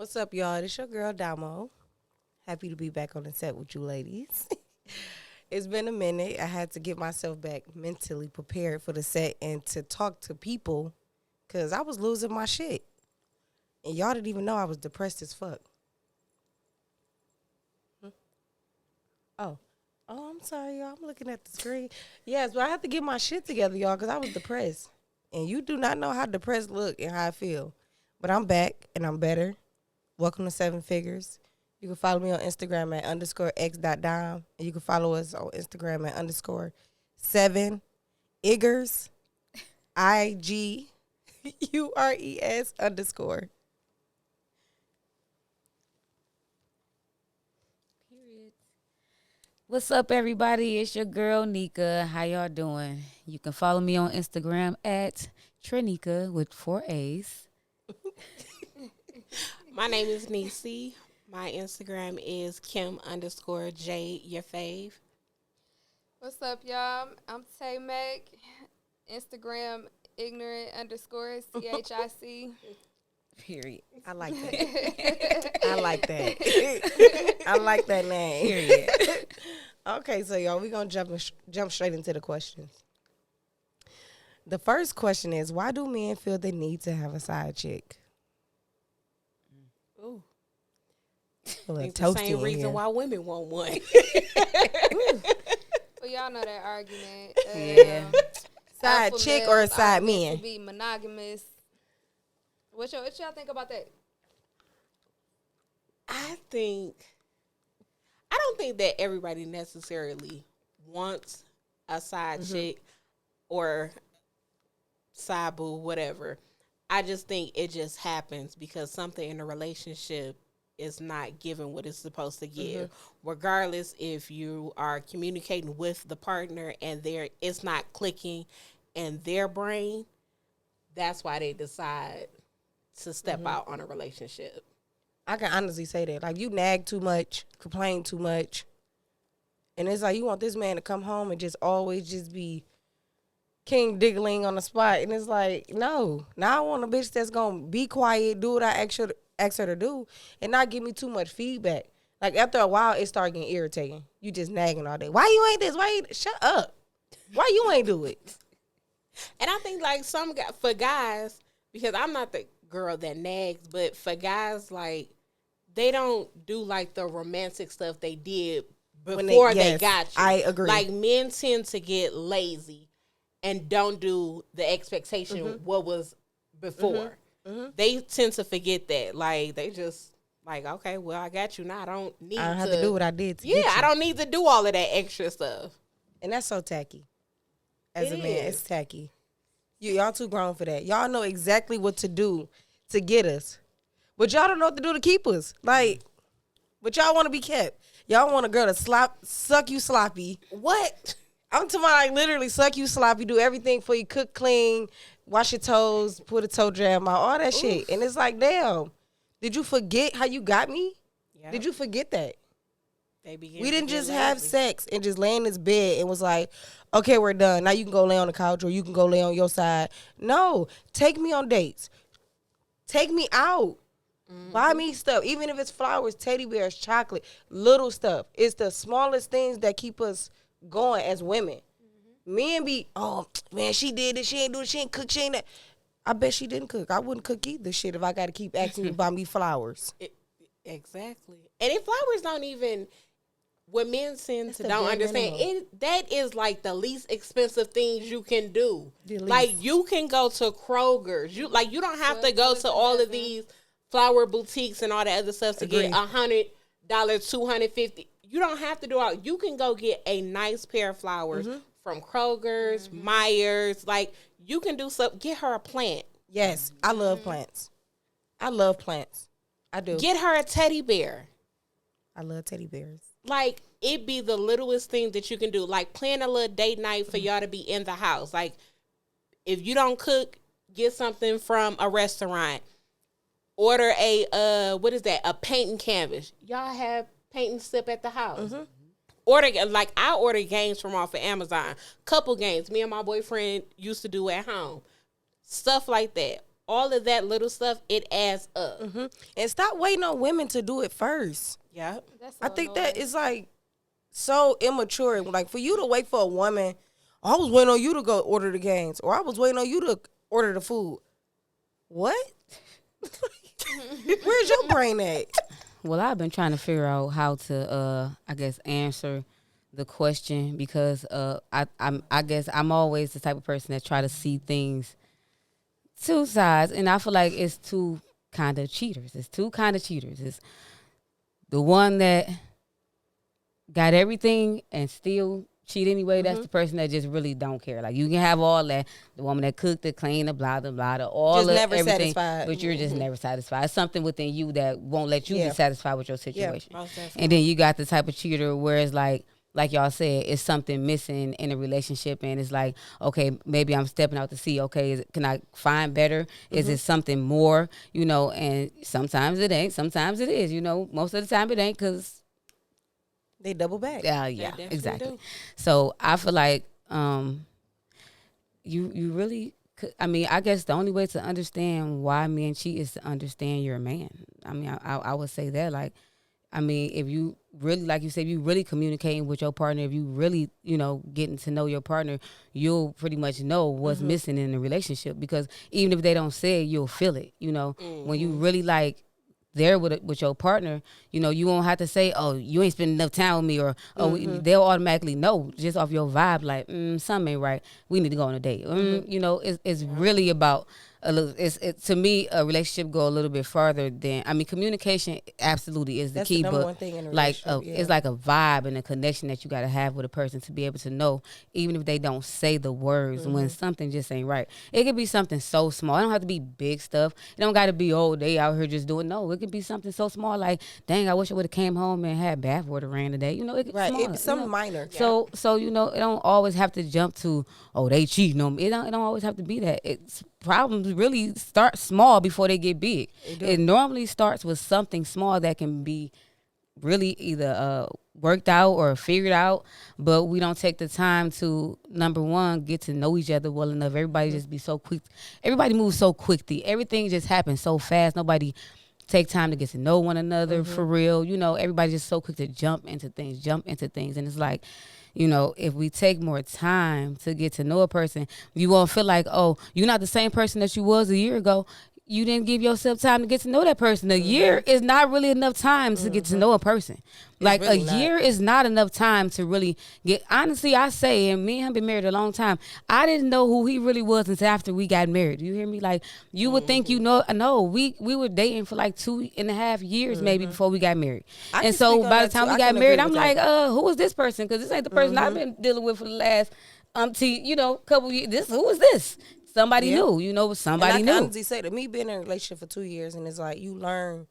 What's up, y'all? It's your girl, Damo. Happy to be back on the set with you ladies. It's been a minute. I had to get myself back mentally prepared for the set and to talk to people because I was losing my shit. And y'all didn't even know I was depressed as fuck. Oh. Oh, I'm sorry, y'all. I'm looking at the screen. Yes, but I have to get my shit together, y'all, because I was depressed. And you do not know how depressed look and how I feel. But I'm back and I'm better. Welcome to Seven Figures. You can follow me on Instagram at _x.dime. And you can follow us on Instagram at _7 Iggers, IGURES _. Period. What's up, everybody? It's your girl, Nika. How y'all doing? You can follow me on Instagram at Trinika with 4 A's. My name is Nisi. My Instagram is Kim_J, your fave. What's up, y'all? I'm Tay Mac. Instagram ignorant_CHIC. Period. I like that. I like that. I like that name. Period. Okay, so y'all, we're going to jump straight into the questions. The first question is, why do men feel the need to have a side chick? Ooh. A little It's the toasty same in reason here. why women want one. Well, y'all know that argument. Yeah. Side alpha chick or a males side are meant man? to be monogamous. What y'all think about that? I don't think that everybody necessarily wants a side chick or side boo, whatever. I just think it just happens because something in a relationship is not giving what it's supposed to give. Regardless if you are communicating with the partner and it's not clicking in their brain, that's why they decide to step out on a relationship. I can honestly say that. Like, you nag too much, complain too much. And it's like you want this man to come home and just always just be king diggling on the spot. And it's like, no. Now I want a bitch that's going to be quiet, do what I ask her to do, and not give me too much feedback. Like, after a while, it started getting irritating. You just nagging all day. Why you ain't this? Shut up. Why you ain't do it? And I think, like, for guys, because I'm not the girl that nags, but for guys, like, they don't do, like, the romantic stuff they did before they got you. I agree. Like, men tend to get lazy and don't do the expectation what was before. They tend to forget that. Like, they just, like, okay, well, I got you now. I don't have to do what I did to get you. I don't need to do all of that extra stuff. And that's so tacky. As It a man, is. it's tacky. Y'all too grown for that. Y'all know exactly what to do to get us. But y'all don't know what to do to keep us. Like, but y'all want to be kept. Y'all want a girl to suck you sloppy. What? I'm talking about, like, literally suck you sloppy, do everything for you, cook clean, wash your toes, put a toe jam out, all that shit. And it's like, damn, did you forget how you got me? Yeah. Did you forget that? We We didn't just have sex and just lay in this bed and was like, okay, we're done. Now you can go lay on the couch or you can go lay on your side. No, take me on dates. Take me out. Buy me stuff. Even if it's flowers, teddy bears, chocolate, little stuff. It's the smallest things that keep us going as women. Men be, oh, man, she did this. She ain't do it. She ain't cook. She ain't that. I bet she didn't cook. I wouldn't cook either shit if I got to keep asking you to buy me flowers. Exactly. And if flowers don't even, what men tend to the don't bare understand, minimum. that is like the least expensive things you can do. The least. Like, you can go to Kroger's. You don't have to go to all of these flower boutiques and all that other stuff to get $100, $250. You don't have to do all. You can go get a nice pair of flowers from Kroger's, Myers. Like, you can do something. Get her a plant. Yes, I love plants. I love plants. I do. Get her a teddy bear. I love teddy bears. Like, it be the littlest thing that you can do. Like, plan a little date night for y'all to be in the house. Like, if you don't cook, get something from a restaurant. Order a a painting canvas. Y'all have painting sip at the house. I order games from off of Amazon. Couple games me and my boyfriend used to do at home. Stuff like that. all of that little stuff, it adds up. And stop waiting on women to do it first. Yeah. That's I so think annoying. that is like so immature. Like for you to wait for a woman, I was waiting on you to go order the games, or I was waiting on you to order the food. What? Where's your brain at? Well, I've been trying to figure out how to, I guess, answer the question because I guess I'm always the type of person that try to see things two sides, and I feel like it's two kind of cheaters. It's two kind of cheaters. It's the one that got everything and still cheat anyway. That's the person that just really don't care. Like you can have all that, the woman that cooked it, cleaned it, blah blah blah, all Just of never everything, satisfied. but you're just never satisfied. It's something within you that won't let you Yeah. be satisfied with your situation. Most definitely. And then you got the type of cheater where it's like y'all said, it's something missing in a relationship, and it's like, okay, maybe I'm stepping out to see, okay, can I find better? Is it something more? You know, and sometimes it ain't, sometimes it is. You know, most of the time it ain't because, They double back. yeah, definitely exactly. do. So I feel like you really. I mean, I guess the only way to understand why men cheat is to understand you're a man. I mean, I would say that, like, I mean, if you really, like you said, you really communicating with your partner, if you really, you know, getting to know your partner, you'll pretty much know what's missing in the relationship, because even if they don't say it, you'll feel it, you know, when you really like there with your partner, you know, you won't have to say, oh, you ain't spending enough time with me, or oh, they'll automatically know just off your vibe, like, something ain't right, we need to go on a date. You know, it's really about a little, to me, a relationship go a little bit farther than, I mean, communication absolutely is the That's key, the number but one thing in a like relationship, it's like a vibe and a connection that you got to have with a person to be able to know, even if they don't say the words, when something just ain't right. It could be something so small. It don't have to be big stuff. It don't got to be, oh, they out here just doing. No, it could be something so small, like, dang, I wish I would have came home and had bath water ran today. You know, it could Right. small, It's something you know? minor. So you know, it don't always have to jump to, oh, they cheating on me. It don't always have to be that. It's problems really start small before they get big. It normally starts with something small that can be really either worked out or figured out, but we don't take the time to, number one, get to know each other well enough. Everybody just be so quick. Everybody moves so quickly. Everything just happens so fast. Nobody take time to get to know one another for real. You know, everybody's just so quick to jump into things. And it's like, you know, if we take more time to get to know a person, you won't feel like, oh, you're not the same person that you was a year ago. You didn't give yourself time to get to know that person. A year is not really enough time to get to know a person. Like really a not. year is not enough time to really get. Honestly, I say, and me and him been married a long time, I didn't know who he really was until after we got married. You hear me? Like, you would think, you know, no, we were dating for like 2.5 years maybe before we got married. I can And so speak on by the that time too. we I got can married, agree I'm with like, that. who is this person? Because this ain't the person I've been dealing with for the last you know, couple years. Who is this? Somebody Yeah. new, you know, somebody and I can new. honestly say that me being in a relationship for 2 years, and it's like you learn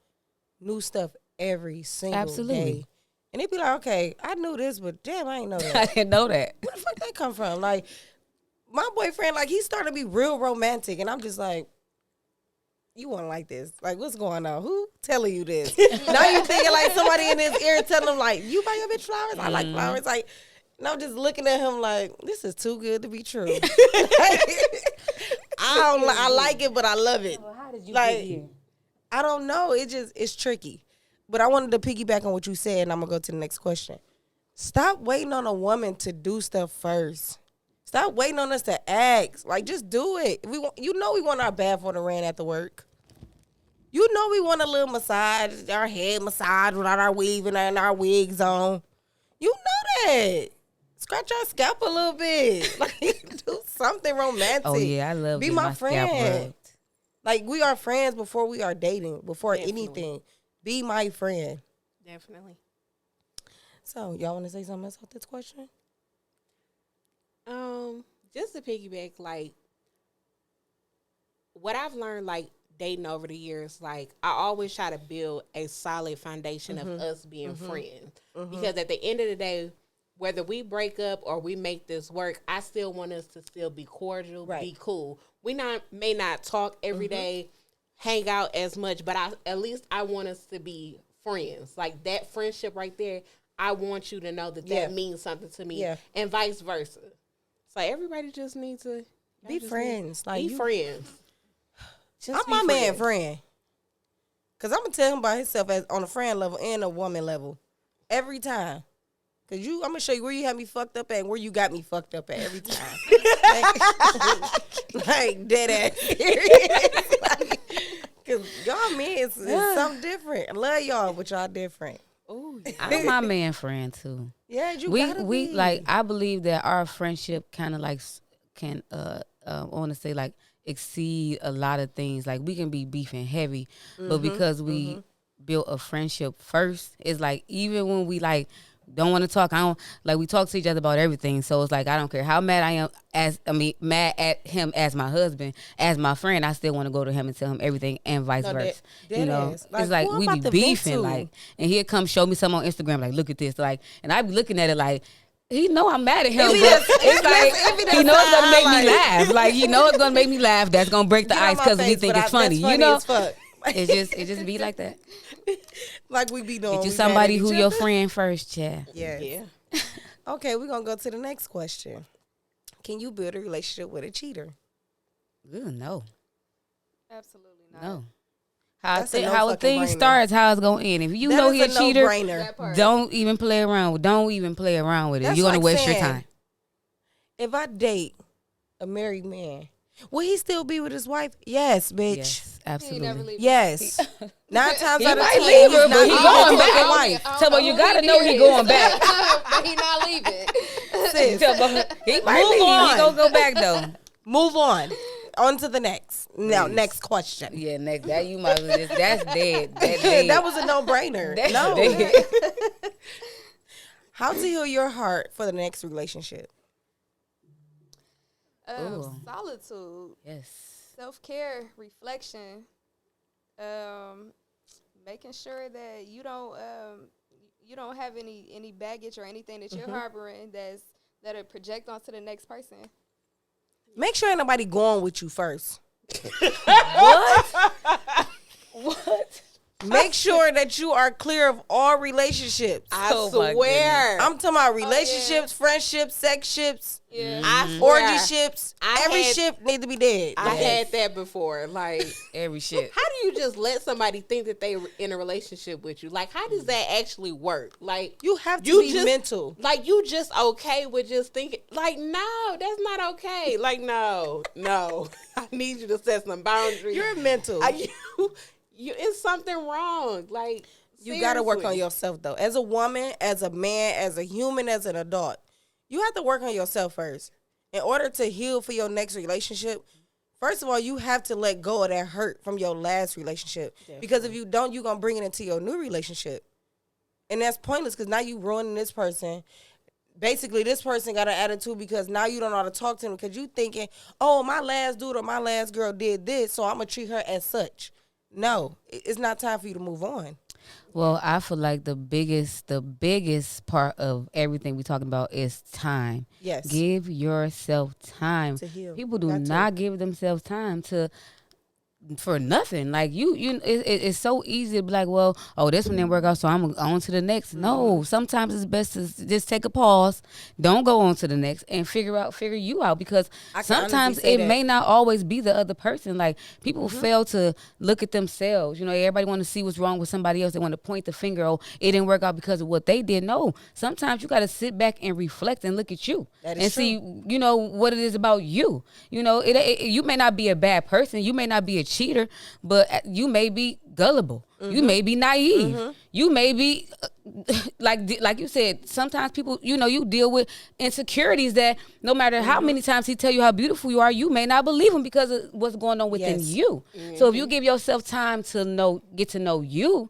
new stuff every single Absolutely. day. And it'd be like, okay, I knew this, but damn, I ain't know I that. didn't know that. Where the fuck that come from? Like, my boyfriend, like, he started to be real romantic, and I'm just like, you want like this? Like, what's going on? Who telling you this? Now you thinking like somebody in his ear telling him like, you buy your bitch flowers? I like flowers. Like, and I'm just looking at him like, this is too good to be true. I like it, but I love it. Well, how did you Like, get here? I don't know. It's tricky. But I wanted to piggyback on what you said, and I'm gonna go to the next question. Stop waiting on a woman to do stuff first. Stop waiting on us to ask. Like, just do it. We want, you know, we want our bath water ran after work. You know, we want a little massage, our head massage without our weaving and our wigs on. You know that. Scratch our scalp a little bit. Like, do something romantic. Oh yeah, I love Be getting my scalp friend. rubbed. Like, we are friends before we are dating, before Definitely. anything. Be my friend. Definitely. So, y'all want to say something else about this question? Just to piggyback, like, what I've learned, like, dating over the years, like, I always try to build a solid foundation of us being friends. Because at the end of the day, whether we break up or we make this work, I still want us to still be cordial, Right. be cool. We may not talk every day, hang out as much, but at least I want us to be friends. Like, that friendship right there, I want you to know that Yeah. that means something to me, Yeah. and vice versa. So everybody just needs to Be friends. Like, be friends. Just I'm be my man friends. friend. Cause I'm gonna tell him about himself as on a friend level and a woman level every time. Cause I'm gonna show you where you had me fucked up at and where you got me fucked up at every time. like dead ass serious. Cause y'all men is something different. I love y'all, but y'all different. Ooh, I'm my man friend too. Yeah, you we gotta we be. like I believe that our friendship kind of like can I want to say like exceed a lot of things. Like we can be beefing heavy, but because we built a friendship first, it's like even when we like don't want to talk, I don't like we talk to each other about everything. So it's like I don't care how mad I am mad at him as my husband, as my friend, I still want to go to him and tell him everything and vice No, versa. dead You know, ass. Like, it's like who I'm we be about to vent beefing to? like, and he'll come show me something on Instagram like, look at this, like, and I be looking at it like. He know I'm mad at him, but it's like he know it's gonna make me laugh. Like he know it's gonna make me laugh. That's gonna break the Get on ice my because we face, think but it's that's funny. You know, as fuck. it just be like that. like we be doing. Get you we somebody mad at who each your other. friend first, yeah. Yes. yeah. Okay, we're gonna go to the next question. Can you build a relationship with a cheater? Ooh, no, Absolutely not. no. That's a no How a fucking thing brainer. starts, how it's gonna end. If you That know is he a cheater, no-brainer. That part. don't even play around. Don't even play around with it. That's You're gonna like waste your saying, time. If I date a married man, will he still be with his wife? Yes, bitch. Yes, He ain't never absolutely. leave. Yes. 9 times He out of might 10, leave he's her, not but he leaving going his back. fucking wife. Tell me, you gotta know he going back. But he not leaving. Sis, Tell me, he might Move leave. on. He gonna go back though. move on. On to the next. Now, Please. next question. Yeah, next that you might as well just that's dead. That's dead. That was a no-brainer. That's No. dead. How to heal your heart for the next relationship? Ooh. Solitude, Yes. self-care, reflection, making sure that you don't have any baggage or anything that you're harboring that'll project onto the next person. Make sure ain't nobody going with you first. What? Make sure that you are clear of all relationships. I Oh my swear. I'm talking about relationships, friendships, sex ships, Yeah. I swear. orgy ships. I Every had- ship need to be dead. I had that before. Like, Every shit. how do you just let somebody think that they in a relationship with you? Like, how does that actually work? Like, You have to You be just- mental. like you just okay with just thinking? Like, no, that's not okay. Like, no. I need you to set some boundaries. You're mental. You, it's something wrong. Like, You got to work on seriously. yourself, though. As a woman, as a man, as a human, as an adult, you have to work on yourself first. In order to heal for your next relationship, first of all, you have to let go of that hurt from your last relationship. Because if you don't, you're going to bring it into your new relationship. And that's pointless because now you ruining this person. Basically, this person got an attitude because now you don't know how to talk to them because you thinking, oh, my last dude or my last girl did this, so I'm going to treat her as such. No, it's not time for you to move on. Well, I feel like the biggest part of everything we're talking about is time. Yes. Give yourself time. To heal. People do Got to. not give themselves time for nothing. Like it's so easy to be like, well, oh, this one didn't work out, so I'm on to the next. No, sometimes it's best to just take a pause, don't go on to the next, and figure you out because I can sometimes honestly say it that. may not always be the other person. Like people fail to look at themselves. You know, everybody want to see what's wrong with somebody else. They want to point the finger. Oh, it didn't work out because of what they did. No, sometimes you got to sit back and reflect and look at you That is and true. see, you know, what it is about you. You know, you may not be a bad person. You may not be a cheater, but you may be gullible. You may be naive. You may be like you said. Sometimes people, you know, you deal with insecurities that no matter how many times he tell you how beautiful you are, you may not believe him because of what's going on within Yes. you. So if you give yourself time to get to know you,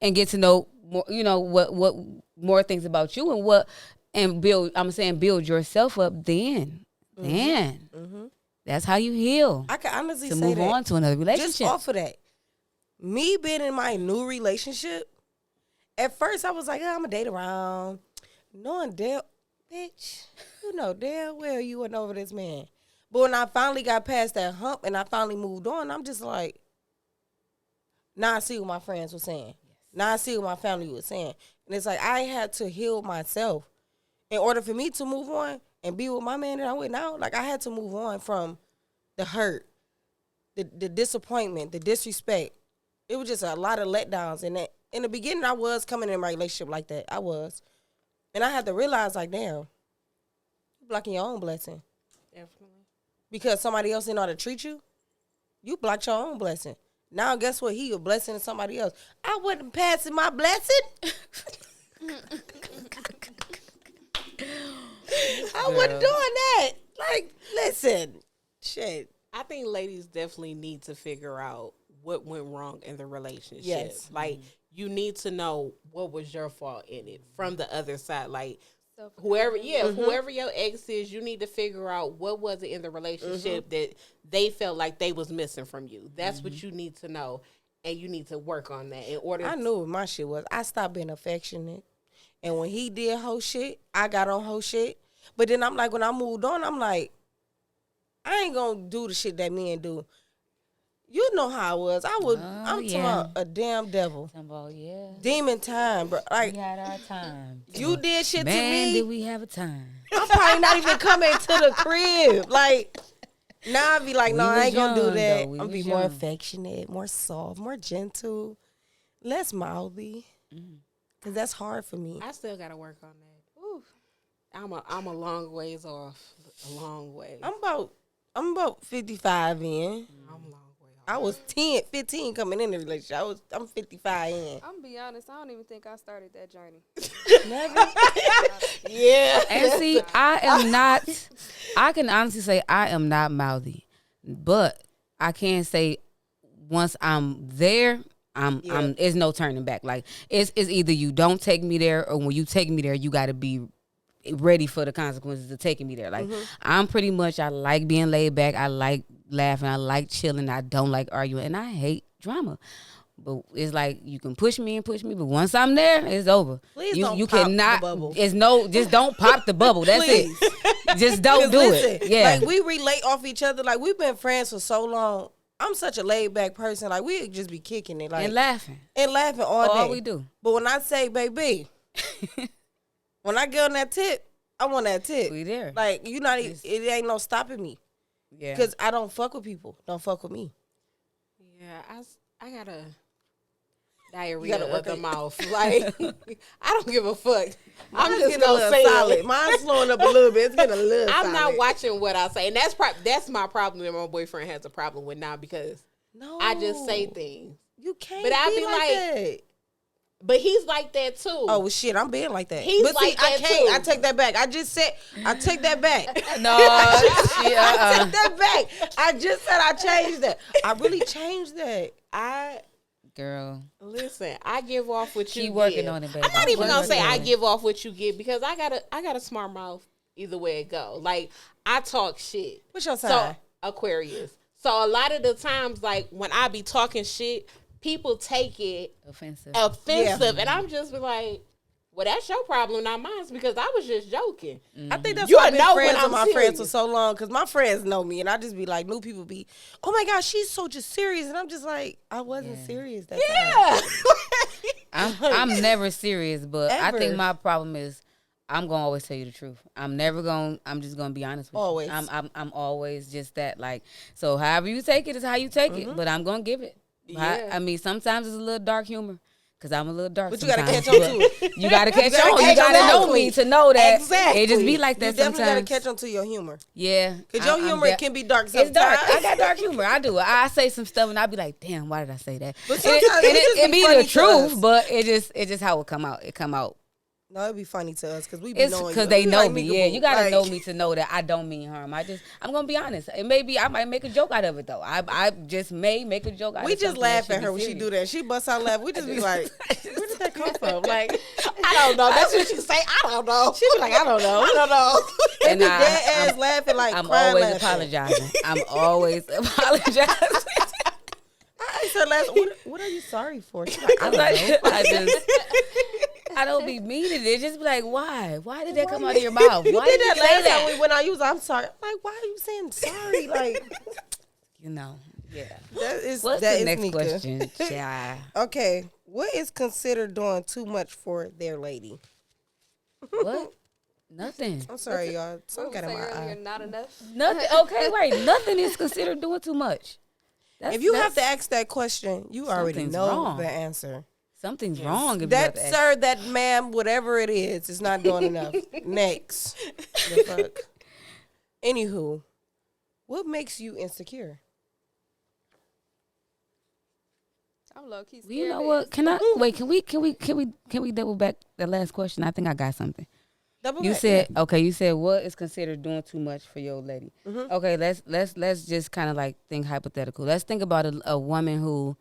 and get to know more, you know, what more things about you and build. I'm saying build yourself up. Then that's how you heal I can honestly to say move that. on to another Just relationship. off of that, me being in my new relationship, at first I was like, oh, I'm going to date around. Knowing damn, bitch, you know damn well you went over this man. But when I finally got past that hump and I finally moved on, I'm just like, now I see what my friends were saying. Now I see what my family was saying. And it's like I had to heal myself in order for me to move on and be with my man that I'm with now. Like I had to move on from the hurt. the disappointment, the disrespect. It was just a lot of letdowns. And that in the beginning, I was coming in my relationship like that. I was. And I had to realize, like, damn, you blocking your own blessing. Definitely. Because somebody else didn't know how to treat you, you blocked your own blessing. Now, guess what? He a blessing to somebody else. I wasn't passing my blessing. I wasn't doing that. Like, listen, shit. I think ladies definitely need to figure out what went wrong in the relationship. Yes. Like, you need to know what was your fault in it from the other side. Like, Self-accountability. whoever your ex is, you need to figure out what was it in the relationship that they felt like they was missing from you. That's what you need to know, and you need to work on that in order. I knew what my shit was. I stopped being affectionate. And when he did whole shit, I got on whole shit. But then I'm like, when I moved on, I'm like, I ain't gonna do the shit that men do. You know how I was. I'm talking about a damn devil. Yeah. Demon time, bro. Like, We had our time. you did shit to Man, me. did we have a time? I'm probably not even coming to the crib. Like, now I be like, no, We I was ain't gonna do young, that. though. We I'm was be more young. affectionate, more soft, more gentle, less mouthy. Cause that's hard for me. I still got to work on that. Ooh. I'm a long ways off. A long way. I'm about 55 in. I'm a long way off. I was 15 coming in the relationship. I'm 55 in. I'm be honest. I don't even think I started that journey. Yeah. And see, I am not. I can honestly say I am not mouthy, but I can say once I'm there, I'm. It's no turning back. Like it's either you don't take me there, or when you take me there, you got to be ready for the consequences of taking me there. Like I'm pretty much. I like being laid back. I like laughing. I like chilling. I don't like arguing, and I hate drama. But it's like you can push me, but once I'm there, it's over. Please you don't you pop cannot. the bubble. It's no, just don't pop the bubble. That's Please. it. Just don't 'Cause do listen, it. Yeah. like we relate off each other. Like we've been friends for so long. I'm such a laid back person. Like we just be kicking it, like And laughing. all day. All we do. But when I say, baby, when I get on that tip, I want that tip. We there. Like you not. It ain't no stopping me Yeah. because I don't fuck with people. Don't fuck with me. Yeah, I got a diarrhea gotta of work the it. mouth. Like, I don't give a fuck. I'm Mine's just getting a gonna little say solid. it. Mine's slowing up a little bit. It's getting a little. I'm not solid. watching what I say, and that's my problem that my boyfriend has a problem with now because No, I just say things. You can't. But I be be like, like- that. But he's like that too. Oh well, shit, I'm being like that. He's but see, like I that, can't. too. I take that back. I just said I take that back. No. I take that back. I just said I changed that. I really changed that. I Girl. listen. I give off what you Keep working give. on it, baby. I'm not even gonna Working say on I it. give off what you give because I got a smart mouth either way it go. Like I talk shit. What's your So sign? Aquarius. So a lot of the times, like when I be talking shit, people take it Offensive. offensive, and I'm just be like, "Well, that's your problem, not mine." Because I was just joking. I think that's You why I've know been when friends with I'm my friends for serious. so long because my friends know me and I just be like, new people be, oh my gosh, she's so just serious, and I'm just like, I wasn't serious that time. Yeah. I'm never serious, but I Ever. think my problem is I'm gonna always tell you the truth. I'm just gonna be honest with Always. you. I'm always just that. Like, so however you take it is how you take it, but I'm gonna give it. Yeah. I mean, sometimes it's a little dark humor. Cause I'm a little dark. But you gotta sometimes, catch on but to it. You gotta catch gotta on. You catch gotta on. know me to know that Exactly. it just be like that You definitely sometimes. gotta catch on to your humor Yeah, because your I'm humor de- can be dark sometimes. It's dark. I got dark humor. I do. I say some stuff and I be like, damn, why did I say that? But And sometimes it just it be be funny the to truth, us. but it just how it come out. It come out. No, it'd be funny to us because we be It's knowing because you. they We know like me. Meekaboo. Yeah, you gotta Like, know me to know that I don't mean harm. I'm gonna be honest. And maybe I might make a joke out of it though. I just may make a joke out of it. We just laugh at her when she do that. She busts out laugh. We just be like, where did that come from? Like, I don't know. That's what she say. I don't know. she be like, I don't know. I don't know. They And be I- dead ass laughing like I'm crying always laughing. apologizing. I'm always apologizing. I asked her last, what are you sorry for? She's like, I don't know. I don't be meaning it. Just be like, why? Why did that come out of your mouth? You Why did did you that say last time that? we went out. You was, I'm sorry. Like, why are you saying sorry? Like, You know, yeah. that is What's that the is next Nika. question? Yeah. Okay, what is considered doing too much for their lady? What? Nothing. I'm sorry, y'all. What Some we got in say my earlier, eye. not enough. Nothing. Okay, right. Nothing is considered doing too much. If you have to ask that question, you already know wrong. the answer. Something's wrong. If That you have to sir, that ma'am, whatever it is not doing enough. Next. The fuck. Anywho, what makes you insecure? I'm low key scared. You know what? Can I wait? Can we double back the last question? I think I got something. You said what is considered doing too much for your lady? Mm-hmm. Okay, let's just kind of like think hypothetical. Let's think about a woman who,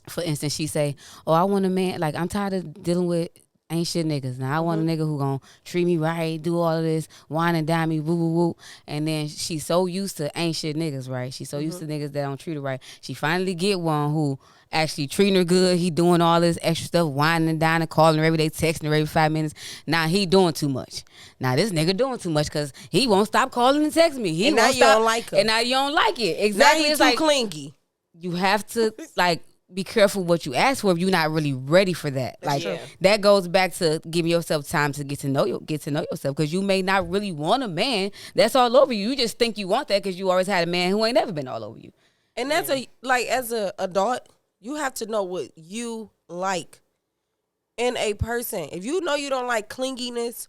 for instance, she say, "Oh, I want a man. Like, I'm tired of dealing with ain't shit niggas. Now I want a nigga who gonna treat me right, do all of this, wine and dine me, woo woo woo." And then she's so used to ain't shit niggas, right? She's so used to niggas that don't treat her right. She finally get one who actually treating her good. He doing all this extra stuff, whining and dining, calling her every day, texting her every 5 minutes. Now he doing too much. Now this nigga doing too much because he won't stop calling and texting me. He and won't now you stop, don't like him. and now you don't like it. Exactly. Now it's too like clingy. you have to like be careful what you ask for if you're not really ready for that. Like that goes back to giving yourself time to get to know yourself, because you may not really want a man that's all over you. You just think you want that because you always had a man who ain't never been all over you. And that's as a adult, you have to know what you like in a person. If you know you don't like clinginess,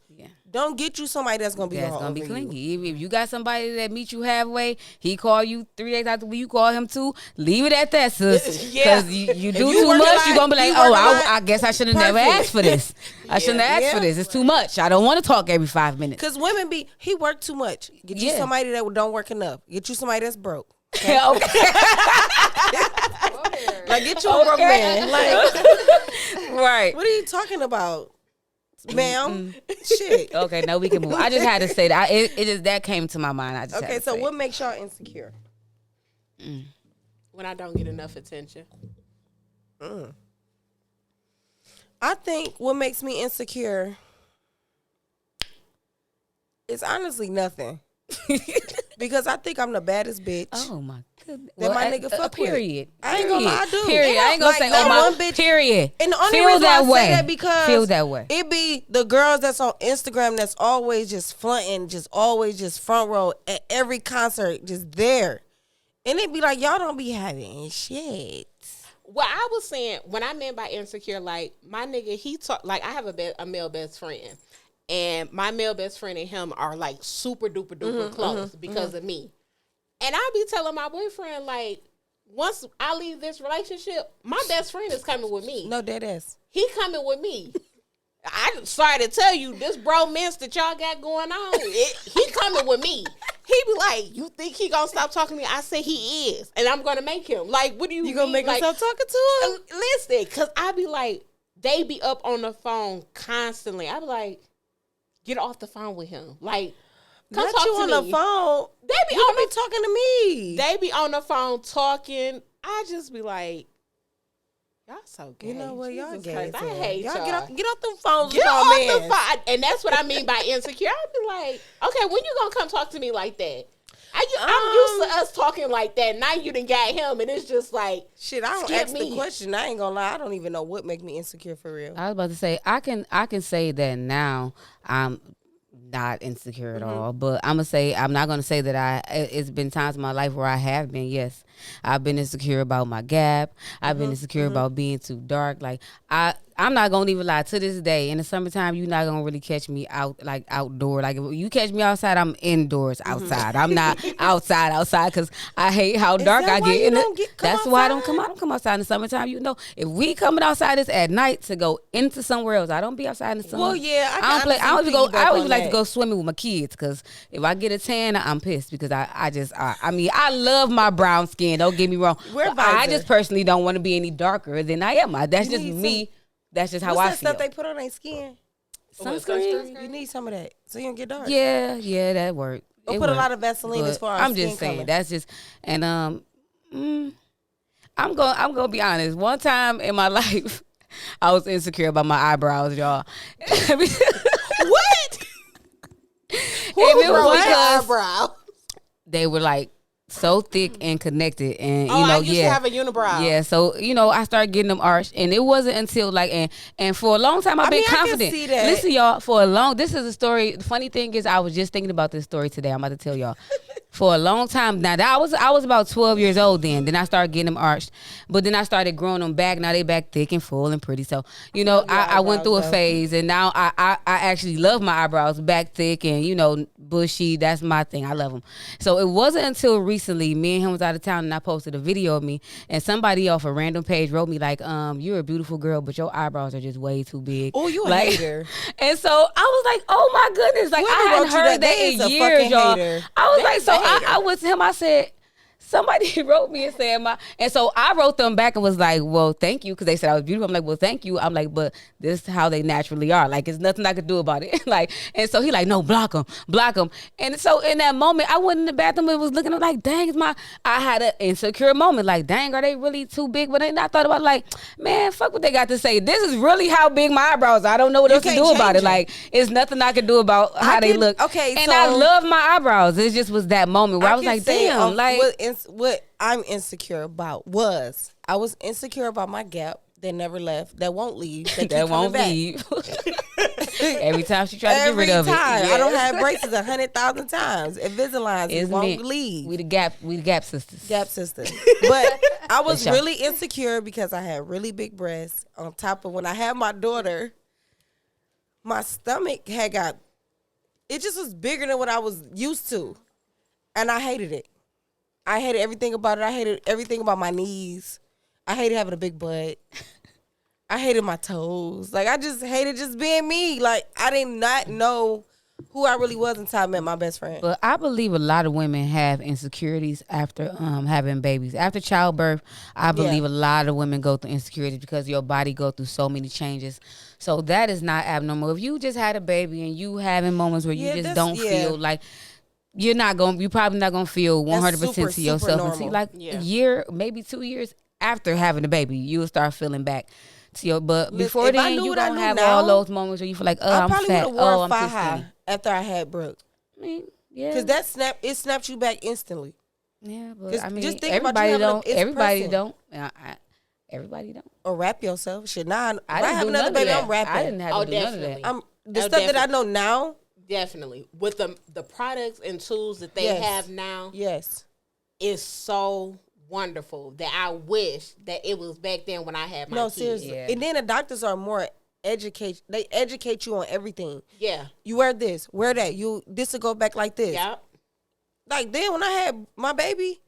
don't get you somebody that's gonna be clingy. You. If you got somebody that meet you halfway, he call you 3 days after you call him 2, leave it at that, sis. Because you do too much, you're gonna be like, oh, I guess I should have never asked for this. I shouldn't have asked for this. It's too much. I don't want to talk every 5 minutes. Because women he work too much. Get you somebody that don't work enough. Get you somebody that's broke. Okay. Like, get you a broke man. Like, right. What are you talking about, ma'am? Shit. Okay, no, we can move. I just had to say that. It just that came to my mind. I just okay. So what makes y'all insecure? When I don't get enough attention. I think what makes me insecure is honestly nothing. Because I think I'm the baddest bitch. Oh my goodness. That my nigga fuck period. with. I ain't gonna lie, I do. Period. I ain't gonna say one bitch. Period. And the only feel reason that I way. say that because feel that way. It be the girls that's on Instagram that's always just fronting, just always just front row at every concert, just there. And it be like, y'all don't be having shit. Well, I was saying, when I meant by insecure, like, my nigga, he talk, like, I have a male best friend. And my male best friend and him are, like, super duper duper close because of me. And I be telling my boyfriend, like, once I leave this relationship, my best friend is coming with me. No, dead ass. He coming with me. I'm sorry to tell you, this bromance that y'all got going on, he coming with me. He be like, you think he gonna stop talking to me? I say he is. And I'm gonna make him. Like, what do you mean? You gonna make him stop talking to him? Listen, because I be like, they be up on the phone constantly. I be like, get off the phone with him. Like, come Not talk you to on me. the phone. They be you on be talking to me. They be on the phone talking. I just be like, y'all so gay. You know what? Y'all Jesus gay. Christ, I hate y'all. Get off them phones. Get with off y'all the mans. phone. And that's what I mean by insecure. I be like, okay, when you gonna come talk to me like that? I'm used to us talking like that. Now you done got him, and it's just like, shit. I don't ask the question. I ain't gonna lie. I don't even know what make me insecure for real. I was about to say I can say that now I'm not insecure at all, but I'm not gonna say that it's been times in my life where I have been. Yes, I've been insecure about my gap. I've been insecure about being too dark. Like I'm not gonna even lie. To this day, in the summertime, you're not gonna really catch me outdoor. Like, if you catch me outside, I'm indoors outside. I'm not outside because I hate how dark I get. That's why I don't come out. I don't come outside in the summertime. You know, if we coming outside, it's at night to go into somewhere else. I don't be outside in the summer. Well, yeah, I don't even like to go swimming with my kids, because if I get a tan, I'm pissed, because I love my brown skin. Don't get me wrong. I just personally don't want to be any darker than I am. That's just me. That's just how I feel. What's that stuff they put on their skin? Sunscreen. You need some of that so you don't get dark. Yeah, that worked. Or put a lot of Vaseline as far as I'm just saying color. That's just, and I'm gonna be honest. One time in my life, I was insecure about my eyebrows, y'all. What? Who broke your eyebrow? They were like so thick and connected, and I used to have a unibrow. Yeah, so I started getting them arched, and it wasn't until and for a long time I've been confident. I can see that. Listen, y'all, this is a story. The funny thing is, I was just thinking about this story today. I'm about to tell y'all. for a long time. Now that I was about 12 years old then. Then I started getting them arched, but then I started growing them back. Now they back thick and full and pretty. So you know, I went through a phase, and now I actually love my eyebrows back thick and bushy. That's my thing. I love them. So it wasn't until recently, me and him was out of town, and I posted a video of me, and somebody off a random page wrote me like, "You're a beautiful girl, but your eyebrows are just way too big." Oh, you a like, hater. And so I was like, "Oh my goodness!" Like Whoever I hadn't wrote you heard that that is a in years, fucking y'all. hater. I was That like, is so a hater. I went to him. I said, somebody wrote me and said and so I wrote them back and was like, well, thank you, because they said I was beautiful. I'm like, well, thank you. I'm like, but this is how they naturally are. Like, it's nothing I could do about it. Like, and so he like, no, block them. And so in that moment, I went in the bathroom and was looking at like, dang, I had an insecure moment. Like, dang, are they really too big? But then I thought about like, man, fuck what they got to say. This is really how big my eyebrows are. I don't know what else to can't do about change it. Like, it's nothing I could do about how they look. Okay, and so I love my eyebrows. It just was that moment where I was can like, say, damn, like. what I'm insecure about I was insecure about my gap that never left, that won't leave, That won't leave. Every time she tried to get rid of it. I don't have braces 100,000 times. Invisalign, it won't leave. We the gap sisters. Gap sisters. But I was For sure. really insecure because I had really big breasts. On top of when I had my daughter, my stomach it just was bigger than what I was used to. And I hated it. I hated everything about it. I hated everything about my knees. I hated having a big butt. I hated my toes. Like, I just hated just being me. Like, I did not know who I really was until I met my best friend. But I believe a lot of women have insecurities after having babies. After childbirth, I believe a lot of women go through insecurities because your body go through so many changes. So that is not abnormal. If you just had a baby and you having moments where you just don't feel like you're probably not gonna feel 100% to yourself until like a year, maybe 2 years after having a baby, you will start feeling back to your. But before then, you gonna have all those moments where you feel like, I'm fat, I'm too skinny. After I had Brooke. I mean, yeah, because it snapped you back instantly. Yeah, but I mean, just think everybody about don't. Everybody don't. Everybody don't. Or wrap yourself. Shit, now I if I have another baby, I'm rapping. I didn't have to do none of that. The stuff that I know now. Definitely. With the products and tools that they have now. Yes. Is so wonderful that I wish that it was back then when I had my kids. Seriously. Yeah. And then the doctors are more educate. They educate you on everything. Yeah. You wear this, wear that. This will go back like this. Yep. Like then when I had my baby,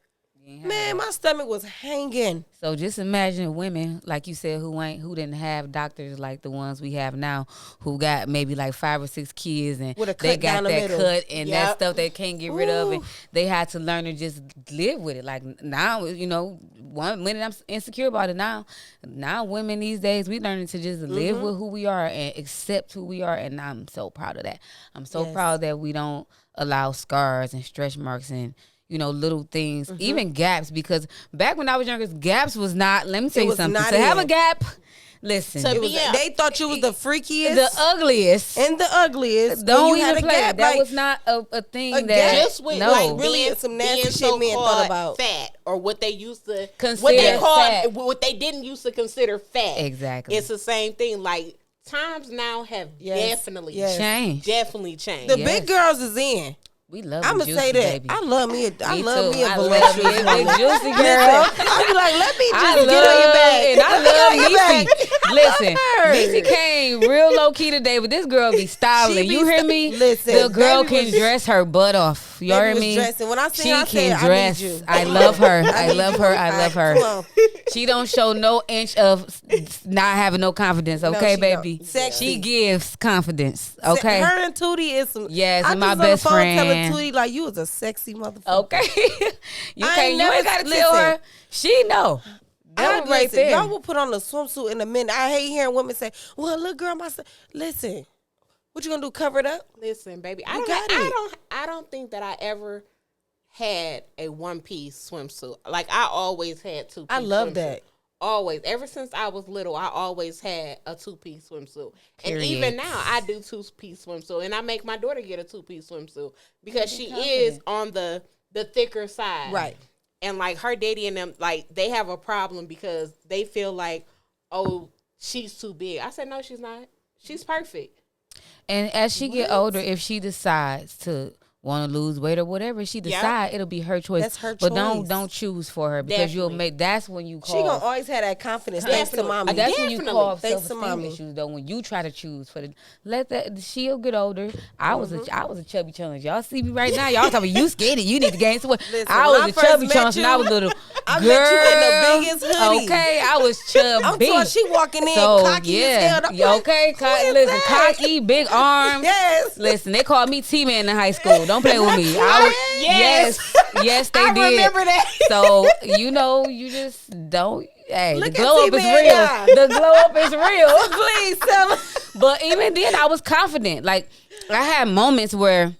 man, my stomach was hanging. So just imagine women, like you said, who didn't have doctors like the ones we have now, who got maybe like 5 or 6 kids and they got that cut and that stuff they can't get rid of, and they had to learn to just live with it. Like now, 1 minute I'm insecure about it. Now women these days, we learning to just live with who we are and accept who we are, and I'm so proud of that. I'm so proud that we don't allow scars and stretch marks and little things, even gaps, because back when I was younger, gaps was not, let me tell you something. To have a gap, listen. They thought you was the freakiest. The ugliest. And the ugliest. Don't even play. That was not a thing that, just with really some nasty shit men thought about. Fat, or what they used to consider fat. What they didn't used to consider fat. Exactly. It's the same thing. Like, times now have definitely changed. Definitely changed. The big girls is in. We love I'm gonna say that. Baby. I love me a I voluptuous big juicy girl. I be like, let me just get on your back. And I love Niecy. Listen, Niecy came real low key today, but this girl be styling. You hear me? Listen, the girl can dress her butt off. You hear me? When I see she her, can I dress. need you. I love her. I love her. I love her. Come on. She don't show no inch of not having no confidence. Okay, she baby. Sexy. She gives confidence. Okay. Her and Tootie is some. Yes, I and my just on the best phone friend. telling Tootie like you was a sexy motherfucker. Okay. You ain't gotta tell her. She know. That right listen, there. y'all will put on a swimsuit in a minute. I hate hearing women say, "Well, look, girl, listen, what you gonna do? Cover it up?" Listen, baby, I don't think that I ever had a 1-piece swimsuit. Like, I always had 2-piece. I love swimsuit. that. Always. Ever since I was little, I always had a 2-piece swimsuit. Period. And even now, I do 2-piece swimsuit. And I make my daughter get a 2-piece swimsuit because she is on the thicker side. Right. And, like, her daddy and them, like, they have a problem because they feel like, oh, she's too big. I said, no, she's not. She's perfect. And as she get older, if she decides to want to lose weight or whatever she decide, it'll be her choice. That's her but choice. don't choose for her because you'll make. That's when you call. She gonna always have that confidence. Thanks to mommy. That's when you call thanks to self-esteem mommy. issues though. When you try to choose for she'll get older. I was a chubby challenge. Y'all see me right now. Y'all talking you skinny. You need to gain some weight. I was a chubby challenge when I was little. I met you in the biggest hoodie. Okay, I was chubby. I'm talking. She walking in cocky as hell. Okay, listen, cocky, big arms. Yes. Listen, they called me T-Man in high school. Don't play with me. Yes, they did. I remember that. So, you just don't. Hey, Look the glow up is real. Now. The glow up is real. Please tell her. But even then, I was confident. Like, I had moments where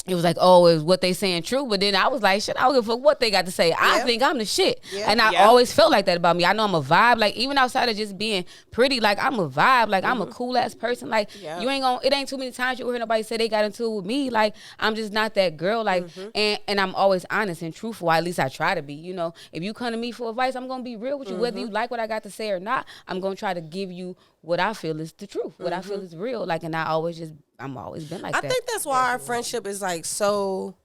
it was like, oh, is what they saying true? But then I was like, shit, I don't give a fuck what they got to say. I think I'm the shit. Yeah. And I always felt like that about me. I know I'm a vibe. Like, even outside of just being pretty, like, I'm a vibe. Like, I'm a cool-ass person. Like, you ain't gonna, it ain't too many times you hear nobody say they got into it with me. Like, I'm just not that girl. Like, and I'm always honest and truthful. At least I try to be, If you come to me for advice, I'm gonna be real with you. Whether you like what I got to say or not, I'm gonna try to give you what I feel is the truth. What I feel is real. Like, and I'm always been like that. I think that's why our friendship is like so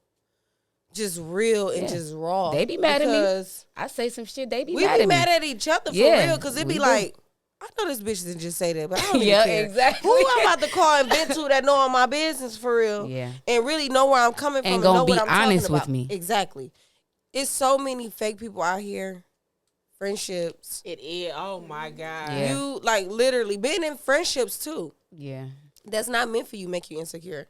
just real and just raw. They be mad at me. I say some shit. They be mad at me. We be mad at each other for real because it be like, I know this bitch didn't just say that, but I don't even care. Exactly. Who I'm about to call and vent to that know all my business for real? Yeah. And really know where I'm coming from and gonna know be what I'm honest talking with about. me. Exactly. It's so many fake people out here. Friendships. It is. Oh my God. Yeah. You like literally being in friendships too. Yeah. That's not meant for you. Make you insecure.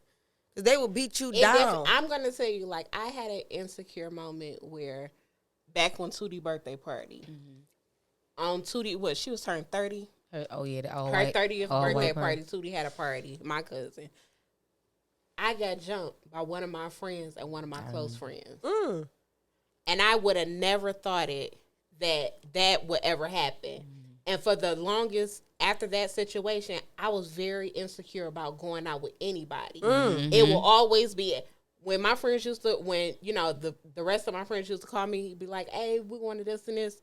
Because they will beat you down. I'm gonna tell you, like, I had an insecure moment where back on Tootie's birthday party. On Tootie, she was turning 30. Her 30th birthday party. Tootie had a party. My cousin. I got jumped by one of my friends and one of my close friends. And I would have never thought that would ever happen. And for the longest, after that situation, I was very insecure about going out with anybody. It will always be when my friends used to, the rest of my friends used to call me, be like, hey, we wanted this and this.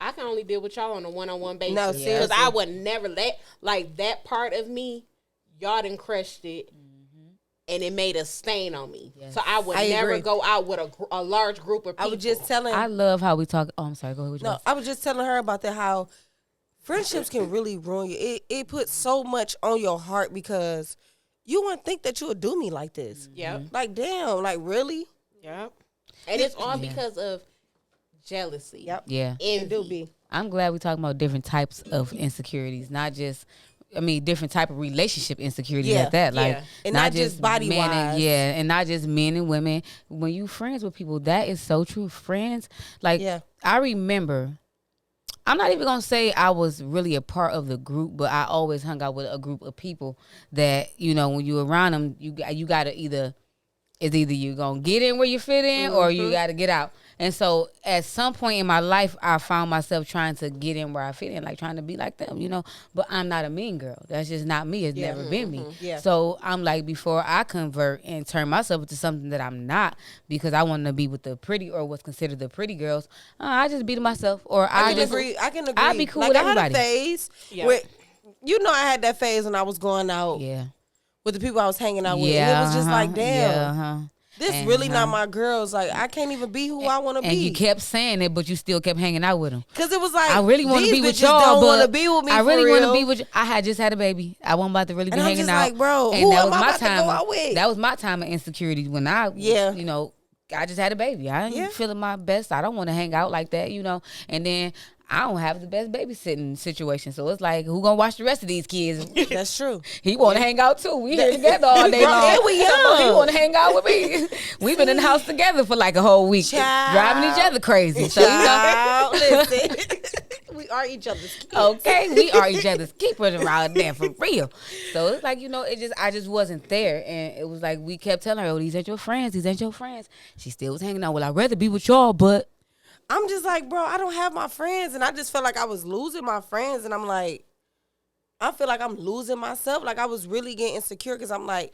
I can only deal with y'all on a one-on-one basis. No, because I would never let, like, that part of me, y'all done crushed it. And it made a stain on me. Yes. So I would never go out with a large group of people. I was just telling. I love how we talk. Oh, I'm sorry. Go ahead. No, I was just telling her about that, how friendships can really ruin you. It puts so much on your heart because you wouldn't think that you would do me like this. Yep. Like, damn, like, really? Yep. And it's all because of jealousy. Yep. Yeah. It do be. I'm glad we're talking about different types of insecurities, not just different type of relationship insecurity at that. Like, and not just body wise. And not just men and women. When you friends with people, that is so true. Friends, like, I remember, I'm not even gonna say I was really a part of the group, but I always hung out with a group of people that, when you around them, you gotta either you gonna get in where you fit in or you gotta get out. And so at some point in my life, I found myself trying to get in where I fit in, like trying to be like them, But I'm not a mean girl. That's just not me. It's never been me. Yeah. So I'm like, before I convert and turn myself into something that I'm not, because I want to be with the pretty or what's considered the pretty girls, I just be to myself. Or I can agree. I'd be cool with everybody. I had a phase where, I had that phase when I was going out with the people I was hanging out with. And it was just like, damn. This really not my girls. Like, I can't even be who I want to be. And you kept saying it, but you still kept hanging out with them. Because it was like, I really want to be with y'all, don't want to be with me. I really want to be with you. I had just had a baby. I wasn't about to really be and hanging I'm just out. Like, bro, and who that am was I my about time. to go out with? That was my time of insecurity when I, I just had a baby. I ain't feeling my best. I don't want to hang out like that, And then I don't have the best babysitting situation. So it's like, who gonna watch the rest of these kids? That's true. He want to hang out too. We here together all day long. And we young. He want to hang out with me. We've been in the house together for like a whole week. Driving each other crazy. So, listen. We are each other's keepers. Okay, we are each other's keepers around there for real. So it's like, I just wasn't there. And it was like, we kept telling her, oh, these ain't your friends. These ain't your friends. She still was hanging out. Well, I'd rather be with y'all, but I'm just like, bro, I don't have my friends. And I just felt like I was losing my friends. And I'm like, I feel like I'm losing myself. Like, I was really getting insecure because I'm like,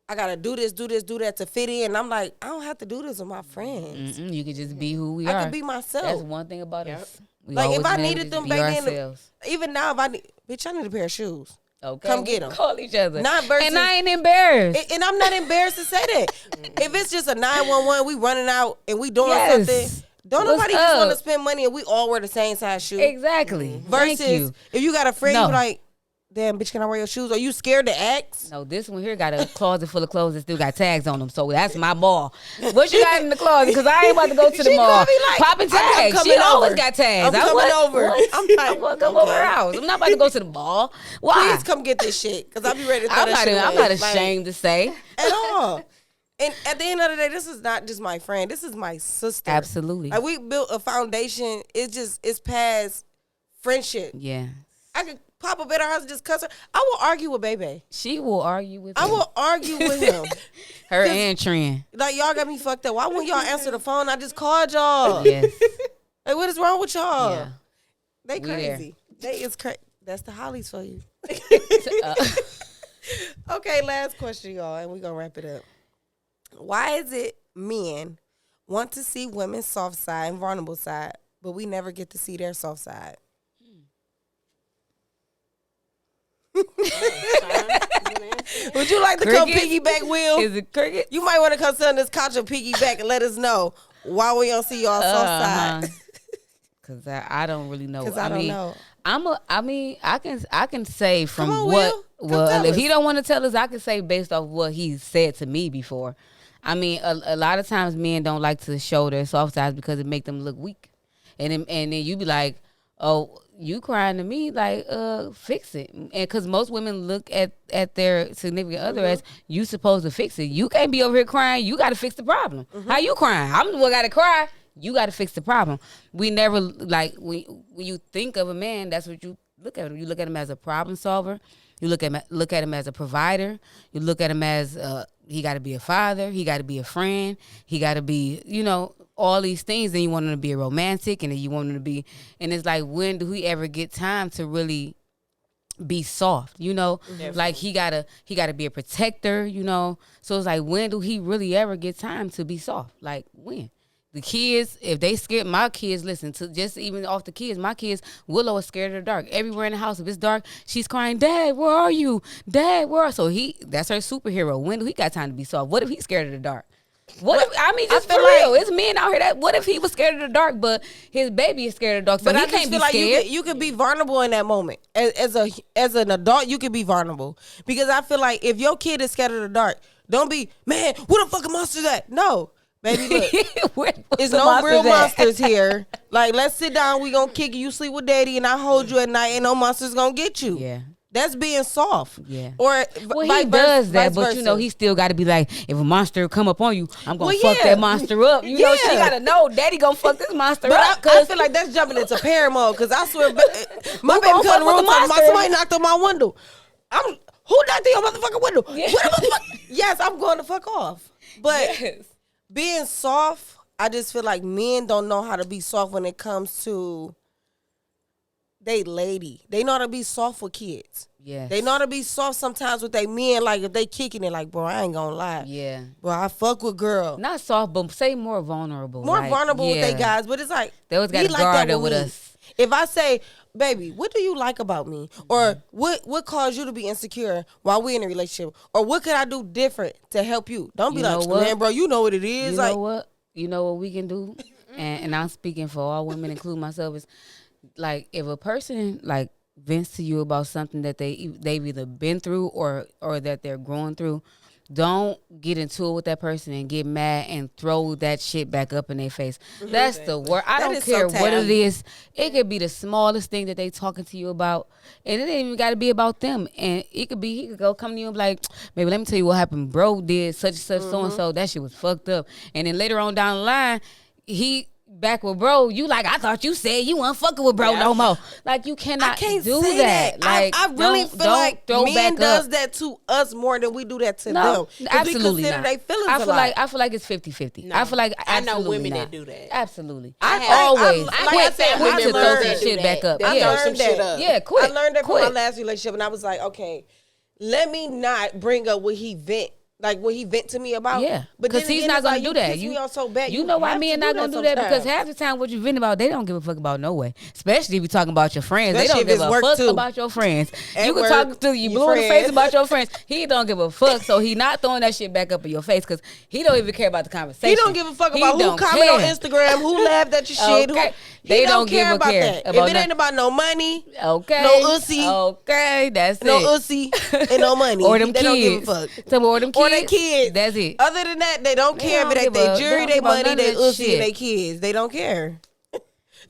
I got to do this, do that to fit in. And I'm like, I don't have to do this with my friends. You can just be who we are. I can be myself. That's one thing about us. We like, if I been needed them back then, even now, bitch, I need a pair of shoes. Okay, come get them. Call each other. Not versus, and I ain't embarrassed. And I'm not embarrassed to say that. If it's just a 911, we running out and we doing Yes. something. Don't What's nobody just want to up? spend money and we all wear the same size shoe. Exactly. Thank Versus you. if you got a friend, No. you be like, damn, bitch, can I wear your shoes? Are you scared to ask? No, this one here got a closet full of clothes that still got tags on them. So that's my ball. What you got in the closet? Because I ain't about to go to the She mall. gonna be like, Popping I'm tags. coming She always over. got tags. I'm coming what? over. What? I'm like, I'm gonna come over her house. I'm not about to go to the mall. Why? Please come get this shit because I'll be ready to throw I'm that not. shit I'm away. not ashamed to say. At all. And at the end of the day, this is not just my friend. This is my sister. Absolutely. Like we built a foundation. It's past friendship. Yeah. I could pop up at her house and just cuss her. I will argue with Bebe. She will argue with I him. will argue with him. Her and Trent. Like y'all got me fucked up. Why wouldn't y'all answer the phone? I just called y'all. Yes. Like what is wrong with y'all? Yeah. They We there. crazy. They is crazy. That's the Hollies for you. Uh, Okay, last question, y'all, and we're gonna wrap it up. Why is it men want to see women's soft side and vulnerable side, but we never get to see their soft side? Would you like to come Cricket? piggyback, Will? Is it cricket? You might want to come sit on this couch and piggyback and let us know why we don't see y'all soft side. Cause I don't really know. Because I don't know. I can say from Come on, what Will. Come tell if us. he don't want to tell us, I can say based off what he said to me before. I mean, a lot of times men don't like to show their soft sides because it make them look weak, and then you be like, oh, you crying to me, like fix it, and because most women look at their significant other as you supposed to fix it. You can't be over here crying. You got to fix the problem. How you crying? I'm the one got to cry. You got to fix the problem. We never like when you think of a man, that's what you look at him. You look at him as a problem solver. You look at him as a provider. You look at him as he got to be a father. He got to be a friend. He got to be, all these things. And you want him to be a romantic, and then you want him to be. And it's like, when do he ever get time to really be soft? Like he gotta be a protector. So it's like, when do he really ever get time to be soft? Like when? The kids, if they scared, my kids, listen to just even off the kids, my kids, Willow is scared of the dark. Everywhere in the house, if it's dark, she's crying, Dad, where are you? Dad, where are you? So that's her superhero. When do he got time to be soft? What if he's scared of the dark? What if, just for real, it's men out here what if he was scared of the dark, but his baby is scared of the dark, so But he I just can't be feel like scared? you could be vulnerable in that moment. As an adult, you could be vulnerable. Because I feel like if your kid is scared of the dark, don't be, man, what the fuck a monster's at? No. Baby, look, there's no real monsters here. Like, let's sit down. We gonna kick you. You sleep with daddy, and I hold you at night, and no monsters gonna get you. Yeah. That's being soft. Yeah. Or He does that, but he still got to be like, if a monster come up on you, I'm gonna fuck that monster up. She gotta know, daddy gonna fuck this monster up. I feel like that's jumping into parent mode. Because I swear, my Who baby gonna come in the fuck with room the talking about monster? somebody knocked on my window. Who knocked on your motherfucking window? Yeah. What the motherfucker? Yes, I'm going to fuck off. But being soft, I just feel like men don't know how to be soft when it comes to they lady. They know how to be soft with kids. Yes. They know how to be soft sometimes with they men. Like if they kicking it, like, bro, I ain't gonna lie. Yeah. Bro, I fuck with girl. Not soft, but say more vulnerable. More like, vulnerable with yeah. they guys, but it's like They always got he to like guard that it with me. us. If I say, baby, what do you like about me? Or what caused you to be insecure while we in a relationship? Or what could I do different to help you? Don't be You know like, what? man, bro, you know what it is. You like, know what? You know what we can do? And I'm speaking for all women, including myself, is like if a person like vents to you about something that they've either been through or that they're growing through, don't get into it with that person and get mad and throw that shit back up in their face. That's the word. I That don't is so care what it taboo. is. It could be the smallest thing that they talking to you about, and it ain't even got to be about them. And it could be he could go come to you and be like, "Baby, let me tell you what happened. Bro did such and such, so and so. That shit was fucked up." And then later on down the line, he back with bro. You like, I thought you said you weren't fucking with bro no more. Like you cannot I can't do say that. Like I really feel like throw men back does up. that to us more than we do that to No, them. 'Cause absolutely we consider not. they feelings I a feel lot. like it's 50-50. No. I feel like I know absolutely women not. that do that. Absolutely. I always like I quick said, quick I to throw learned some that. shit back up. I Yeah, learned some shit that. up. yeah, quick. I learned that from quick. my last relationship, and I was like, okay, let me not bring up what he vent Like when he vent to me about, Yeah, but because then he's again, not it's gonna like, do you that. piss me off so bad. You know why have men to not gonna do that? Because sometimes. half the time, what you vent about, they don't give a fuck about no way. Especially if you talking about your friends, they Especially don't if give it's a work, fuck too. about your friends. At You can work, talk to you your blue in the face friends. about your friends. He don't give a fuck, so he not throwing that shit back up in your face because he don't even care about the conversation. He don't give a fuck He about who don't comment on care. Instagram, who laughed at your shit. Okay. Who, They he don't give care a about care that. about If it ain't about no money, Okay. no ussy, Okay, that's no it. ussy, and no money, Or them they kids. don't give a fuck. Tell me, or them kids. Or their kids. That's it. Other than that, they don't They care don't if it ain't give their a- jury, they don't their give about money, none of their that ussy, shit. and their kids. They don't care.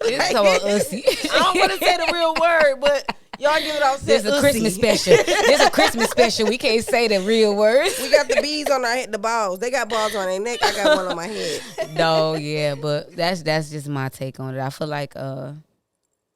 This is talking about ussy. I don't want to say the real word, but y'all give it off. This is a Christmas special. This is a Christmas special. We can't say the real words. We got the bees on our head, the balls. They got balls on their neck. I got one on my head. No, yeah, but that's just my take on it. I feel like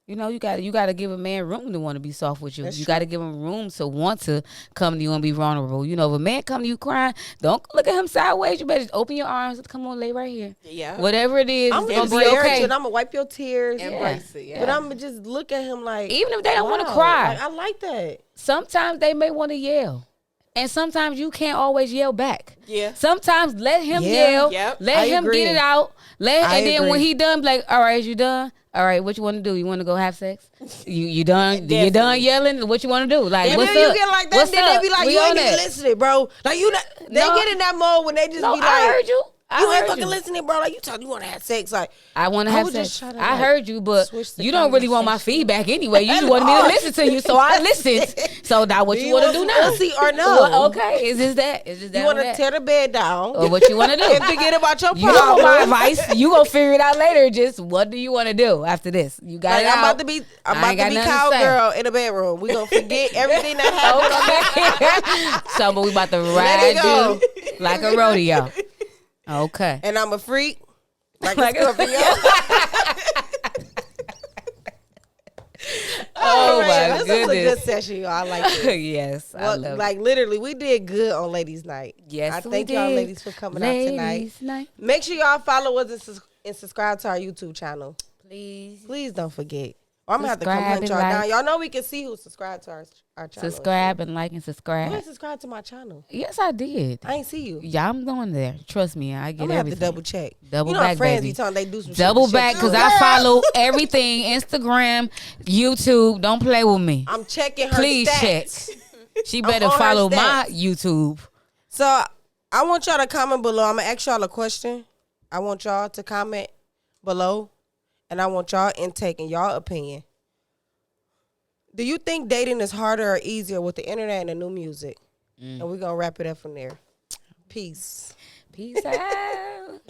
you know, you gotta give a man room to want to be soft with you. That's You true. gotta give him room to want to come to you and be vulnerable. You know, if a man come to you crying, don't look at him sideways. You better just open your arms and come on, lay right here. Yeah. Whatever it is, I'm it's gonna gonna be okay. I'm gonna wipe your tears. Embrace it. Yeah. But I'm gonna just look at him like, Even if they don't want to wow, cry, like, I like that. sometimes they may want to yell. And sometimes you can't always yell back. Yeah. Sometimes let him Yeah. yell. Yep. Let I him agree. get it out. And then when agree. he done, be like, all right, you done? All right, what you want to do? You want to go have sex? You done? You done Definitely. yelling? What you want to do? Like, And what's then up? you get like that, What's then up? they be like, We you on ain't even that. listening, bro. Like you not, they No. get in that mode when they just No, be like, I heard you. you ain't heard fucking listening, bro. Like you want to have sex. Like I want to I have was sex. just trying to, I like, heard you, but switch the you don't really want my conversation. feedback anyway. You just wanted me to listen to you, so I listened. So now what Do you want to do some now? pussy or no? Well, okay, is this that? Is this that? You want or to that? tear the bed down Or what you want to do? and forget about your You don't want my problem. advice. You gonna figure it out later. Just what do you want to do after this? You got Like it I'm out. about to be I ain't got nothing to say. cowgirl in the bedroom. We gonna forget everything that happened. Okay. So, but we about to Let it ride go. you like a rodeo. Okay. And I'm a freak. Like Like a Scorpio. Oh man, my this was a good goodness. session, y'all. I like it. Yes, I Well, love like literally, we did good on Ladies' Night. Yes, I we thank y'all, did. ladies, for coming out tonight. Ladies' night. Make sure y'all follow us and subscribe to our YouTube channel. Please. Please don't forget. Or I'm gonna have to come Subscribe hunt and y'all like. down. Y'all know we can see who subscribed to our channel. Subscribe and like and You subscribe. ain't subscribed to my channel. Yes, I did. I ain't see you. Yeah, I'm going there. Trust me, I I'm get gonna have to everything. double check. Double you know, our back, friends baby. be telling they do some Double shit. back, because I follow everything. Instagram, YouTube. Don't play with me. I'm checking her Please stats. check. She I'm better on her follow my stats. YouTube. So I want y'all to comment below. I'm gonna ask y'all a question. I want y'all to comment below, and I want y'all intake and y'all opinion. Do you think dating is harder or easier with the internet and the new music? And we're gonna wrap it up from there. Peace. Peace out.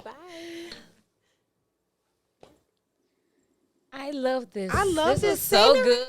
Bye. I love this. I love this is so scenery. good.